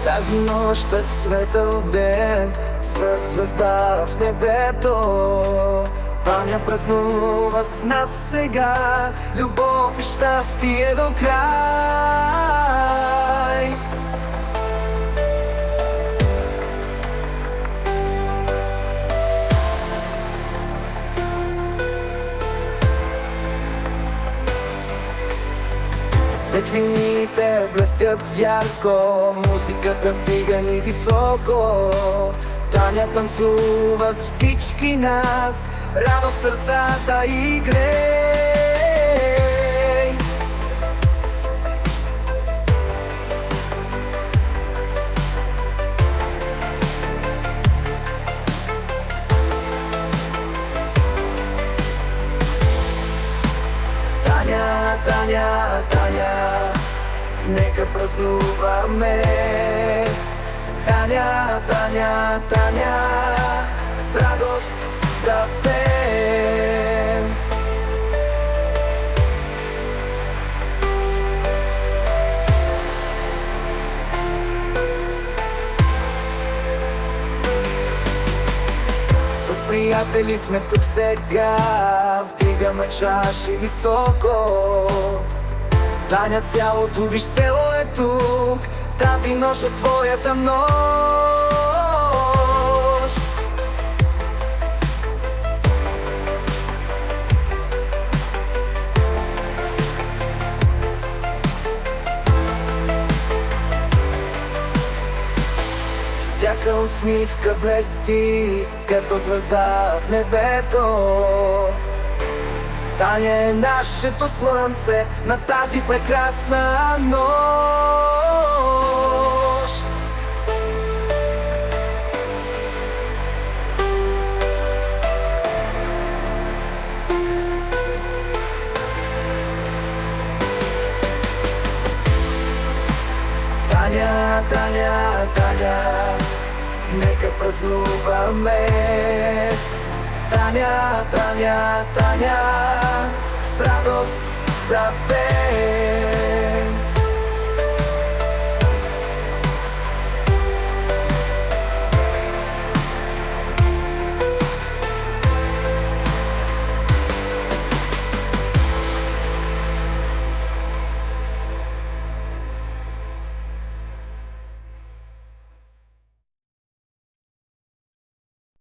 Тази нощ е светъл ден, със звезда в небето. Таня празнува с нас сега, любов и щастие до край. Светлините блестят ярко, музиката вдига ни високо. Таня танцува с всички нас, радост сърцата и грей. Таня, Таня, Таня, нека празнуваме. Таня, Таня, Таня, с радост да пеем. С приятели сме тук сега, вдигаме чаши високо. Таня, цялото виж село е тук, тази нощ е твоята нощ. Всяка усмивка блести, като звезда в небето. Таня е нашето слънце на тази прекрасна нощ. Таня, Таня, Таня, нека празнуваме. Таня, Таня, Таня, с радост да пеем.